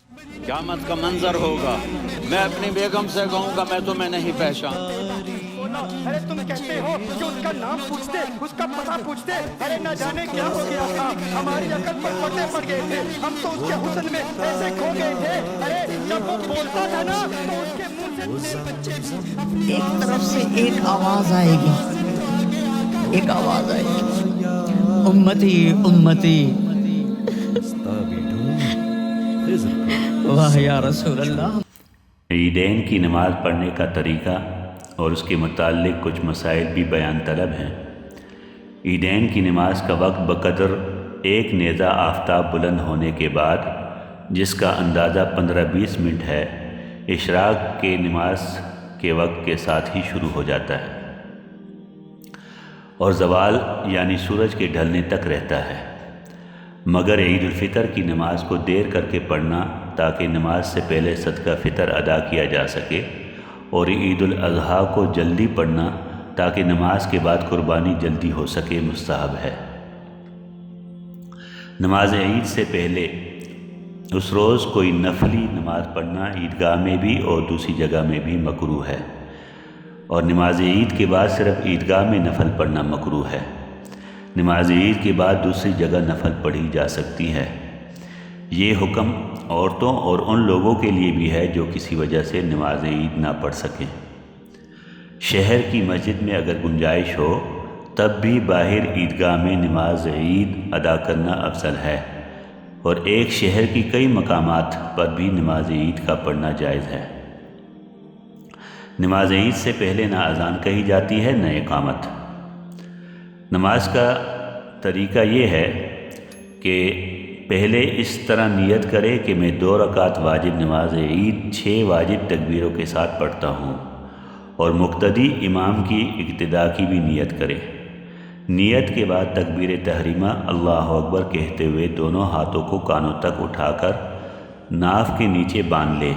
قیامت کا منظر ہوگا، میں اپنی بیگم سے کہوں گا میں تمہیں نہیں پہچان۔ ارے تم کہتے ہو کہ اس کا نام پوچھتے، اس کا پتہ پوچھتے، ارے نہ جانے کیا ہو گیا تھا، ہماری عقل پر پردے پڑ گئے تھے، ہم تو اس کے حسن میں ایسے کھو گئے تھے، ارے جب وہ بولتا تھا نا تو اس کے منہ سے ایک طرف سے ایک آواز آئے گی، ایک آواز آئے گی، امتی امتی، واہ یا رسول اللہ۔ عیدین کی نماز پڑھنے کا طریقہ اور اس کے متعلق کچھ مسائل بھی بیان طلب ہیں۔ عیدین کی نماز کا وقت بقدر ایک نیزہ آفتاب بلند ہونے کے بعد، جس کا اندازہ 15-20 منٹ ہے، اشراق کے نماز کے وقت کے ساتھ ہی شروع ہو جاتا ہے اور زوال یعنی سورج کے ڈھلنے تک رہتا ہے، مگر عید الفطر کی نماز کو دیر کر کے پڑھنا تاکہ نماز سے پہلے صدقہ فطر ادا کیا جا سکے، اور عید الاضحیٰ کو جلدی پڑھنا تاکہ نماز کے بعد قربانی جلدی ہو سکے مستحب ہے۔ نماز عید سے پہلے اس روز کوئی نفلی نماز پڑھنا عیدگاہ میں بھی اور دوسری جگہ میں بھی مکروہ ہے، اور نماز عید کے بعد صرف عیدگاہ میں نفل پڑھنا مکروہ ہے۔ نماز عید کے بعد دوسری جگہ نفل پڑھی جا سکتی ہے۔ یہ حکم عورتوں اور ان لوگوں کے لیے بھی ہے جو کسی وجہ سے نماز عید نہ پڑھ سکیں۔ شہر کی مسجد میں اگر گنجائش ہو تب بھی باہر عیدگاہ میں نماز عید ادا کرنا افضل ہے، اور ایک شہر کی کئی مقامات پر بھی نماز عید کا پڑھنا جائز ہے۔ نماز عید سے پہلے نہ اذان کہی جاتی ہے نہ اقامت۔ نماز کا طریقہ یہ ہے کہ پہلے اس طرح نیت کرے کہ میں 2 رکعت واجب نماز عید 6 واجب تکبیروں کے ساتھ پڑھتا ہوں، اور مقتدی امام کی اقتداء کی بھی نیت کرے۔ نیت کے بعد تکبیر تحریمہ اللہ اکبر کہتے ہوئے دونوں ہاتھوں کو کانوں تک اٹھا کر ناف کے نیچے باندھ لے،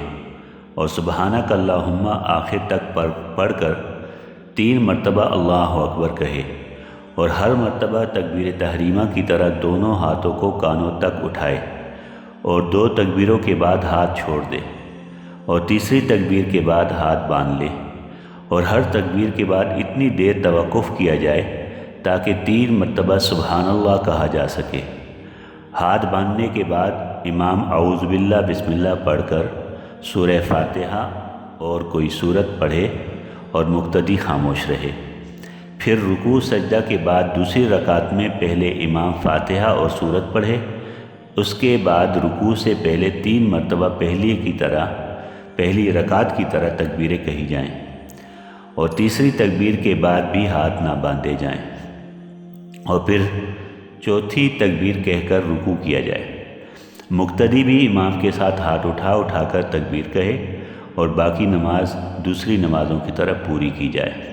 اور سبحانک اللہم آخر تک پڑھ کر 3 مرتبہ اللہ اکبر کہے، اور ہر مرتبہ تکبیر تحریمہ کی طرح دونوں ہاتھوں کو کانوں تک اٹھائے، اور 2 تکبیروں کے بعد ہاتھ چھوڑ دے، اور تیسری تکبیر کے بعد ہاتھ باندھ لے، اور ہر تکبیر کے بعد اتنی دیر توقف کیا جائے تاکہ 3 مرتبہ سبحان اللہ کہا جا سکے۔ ہاتھ باندھنے کے بعد امام اعوذ باللہ بسم اللہ پڑھ کر سورہ فاتحہ اور کوئی سورت پڑھے اور مقتدی خاموش رہے۔ پھر رکوع سجدہ کے بعد دوسری رکعت میں پہلے امام فاتحہ اور سورت پڑھے، اس کے بعد رکوع سے پہلے 3 مرتبہ پہلی رکعت کی طرح تکبیریں کہی جائیں، اور تیسری تکبیر کے بعد بھی ہاتھ نہ باندھے جائیں، اور پھر چوتھی تکبیر کہہ کر رکوع کیا جائے۔ مقتدی بھی امام کے ساتھ ہاتھ اٹھا کر تکبیر کہے، اور باقی نماز دوسری نمازوں کی طرح پوری کی جائے۔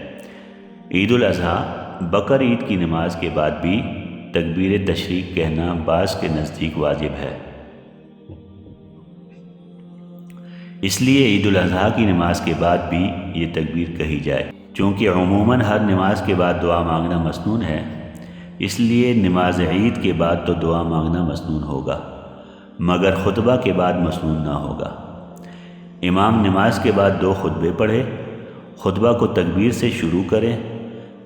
عید الاضحیٰ بقر عید کی نماز کے بعد بھی تکبیر تشریق کہنا بعض کے نزدیک واجب ہے، اس لیے عید الاضحیٰ کی نماز کے بعد بھی یہ تکبیر کہی جائے۔ چونکہ عموماً ہر نماز کے بعد دعا مانگنا مسنون ہے، اس لیے نماز عید کے بعد تو دعا مانگنا مسنون ہوگا، مگر خطبہ کے بعد مسنون نہ ہوگا۔ امام نماز کے بعد 2 خطبے پڑھے، خطبہ کو تکبیر سے شروع کریں،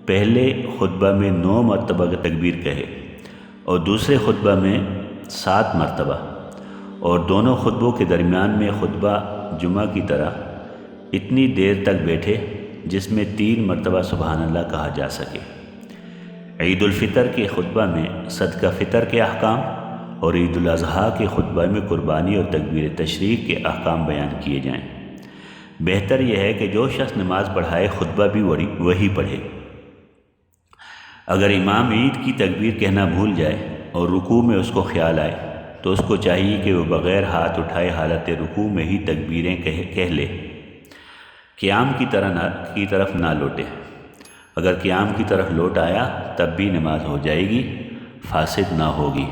پہلے خطبہ میں 9 مرتبہ تکبیر کہے، اور دوسرے خطبہ میں 7 مرتبہ، اور دونوں خطبوں کے درمیان میں خطبہ جمعہ کی طرح اتنی دیر تک بیٹھے جس میں 3 مرتبہ سبحان اللہ کہا جا سکے۔ عید الفطر کے خطبہ میں صدقہ فطر کے احکام اور عید الاضحیٰ کے خطبہ میں قربانی اور تکبیر تشریق کے احکام بیان کیے جائیں۔ بہتر یہ ہے کہ جو شخص نماز پڑھائے خطبہ بھی وہی پڑھے۔ اگر امام عید کی تکبیر کہنا بھول جائے اور رکوع میں اس کو خیال آئے تو اس کو چاہیے کہ وہ بغیر ہاتھ اٹھائے حالت رکوع میں ہی تکبیریں کہہ لے، قیام کی طرف نہ لوٹے۔ اگر قیام کی طرف لوٹ آیا تب بھی نماز ہو جائے گی، فاسد نہ ہوگی۔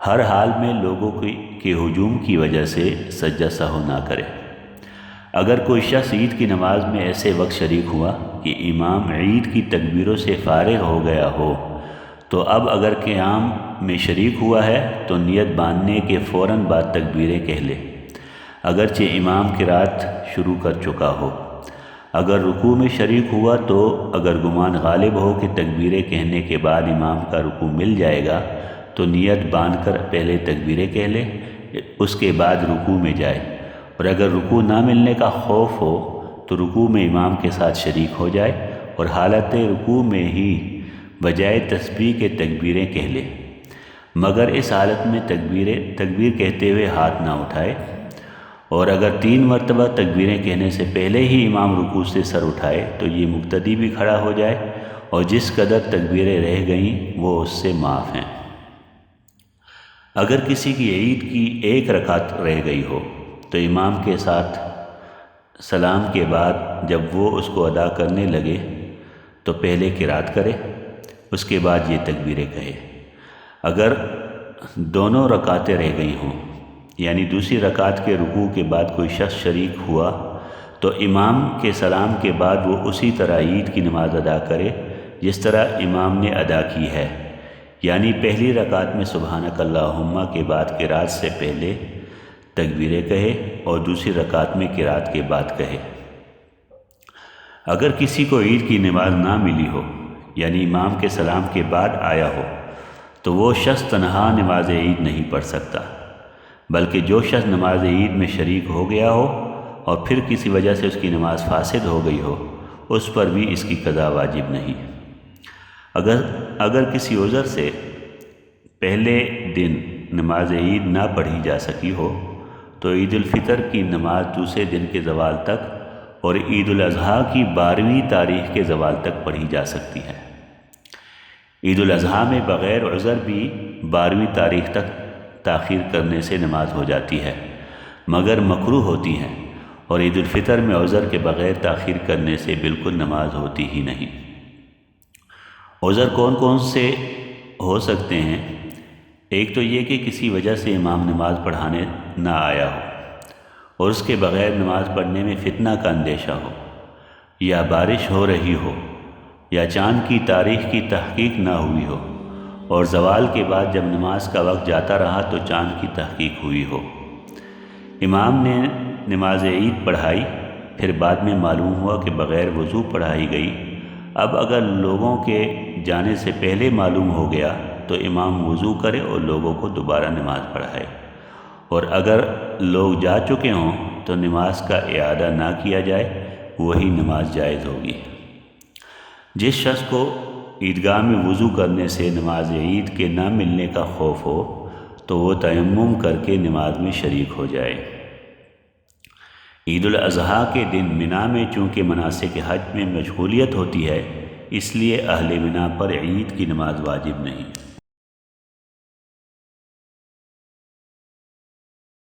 ہر حال میں لوگوں کے ہجوم کی وجہ سے سجدہ سہو نہ کرے۔ اگر کوئی شخص عید کی نماز میں ایسے وقت شریک ہوا کہ امام عید کی تکبیروں سے فارغ ہو گیا ہو تو اب اگر قیام میں شریک ہوا ہے تو نیت باندھنے کے فوراً بعد تکبیریں کہہ لے، اگرچہ امام قرات شروع کر چکا ہو۔ اگر رکوع میں شریک ہوا تو اگر گمان غالب ہو کہ تکبیریں کہنے کے بعد امام کا رکوع مل جائے گا تو نیت باندھ کر پہلے تکبیریں کہہ لے، اس کے بعد رکوع میں جائے، اور اگر رکوع نہ ملنے کا خوف ہو تو رکوع میں امام کے ساتھ شریک ہو جائے اور حالت رکوع میں ہی بجائے تسبیح کے تکبیریں کہہ لے، مگر اس حالت میں تکبیر کہتے ہوئے ہاتھ نہ اٹھائے، اور اگر 3 مرتبہ تکبیریں کہنے سے پہلے ہی امام رکوع سے سر اٹھائے تو یہ مقتدی بھی کھڑا ہو جائے، اور جس قدر تکبیریں رہ گئیں وہ اس سے معاف ہیں۔ اگر کسی کی عید کی 1 رکعت رہ گئی ہو تو امام کے ساتھ سلام کے بعد جب وہ اس کو ادا کرنے لگے تو پہلے قرات کرے، اس کے بعد یہ تکبیریں کہے۔ اگر دونوں رکعتیں رہ گئی ہوں، یعنی دوسری رکعت کے رکوع کے بعد کوئی شخص شریک ہوا تو امام کے سلام کے بعد وہ اسی طرح عید کی نماز ادا کرے جس طرح امام نے ادا کی ہے، یعنی پہلی رکعت میں سبحانک اللہم کے بعد قرات سے پہلے تکبیریں کہے اور دوسری رکعت میں قرات کے بعد کہے۔ اگر کسی کو عید کی نماز نہ ملی ہو، یعنی امام کے سلام کے بعد آیا ہو، تو وہ شخص تنہا نماز عید نہیں پڑھ سکتا، بلکہ جو شخص نماز عید میں شریک ہو گیا ہو اور پھر کسی وجہ سے اس کی نماز فاسد ہو گئی ہو، اس پر بھی اس کی قضا واجب نہیں۔ اگر کسی عذر سے پہلے دن نماز عید نہ پڑھی جا سکی ہو تو عید الفطر کی نماز دوسرے دن کے زوال تک اور عید الاضحیٰ کی 12ویں تاریخ کے زوال تک پڑھی جا سکتی ہے۔ عید الاضحیٰ میں بغیر عذر بھی 12ویں تاریخ تک تاخیر کرنے سے نماز ہو جاتی ہے، مگر مکروہ ہوتی ہیں، اور عید الفطر میں عذر کے بغیر تاخیر کرنے سے بالکل نماز ہوتی ہی نہیں۔ عذر کون کون سے ہو سکتے ہیں؟ ایک تو یہ کہ کسی وجہ سے امام نماز پڑھانے نہ آیا ہو اور اس کے بغیر نماز پڑھنے میں فتنہ کا اندیشہ ہو، یا بارش ہو رہی ہو، یا چاند کی تاریخ کی تحقیق نہ ہوئی ہو اور زوال کے بعد جب نماز کا وقت جاتا رہا تو چاند کی تحقیق ہوئی ہو۔ امام نے نماز عید پڑھائی، پھر بعد میں معلوم ہوا کہ بغیر وضو پڑھائی گئی۔ اب اگر لوگوں کے جانے سے پہلے معلوم ہو گیا تو امام وضو کرے اور لوگوں کو دوبارہ نماز پڑھائے، اور اگر لوگ جا چکے ہوں تو نماز کا اعادہ نہ کیا جائے، وہی نماز جائز ہوگی۔ جس شخص کو عیدگاہ میں وضو کرنے سے نماز عید کے نہ ملنے کا خوف ہو تو وہ تیمم کر کے نماز میں شریک ہو جائے۔ عید الاضحیٰ کے دن منا میں چونکہ مناسک حج میں مشغولیت ہوتی ہے، اس لیے اہل منا پر عید کی نماز واجب نہیں۔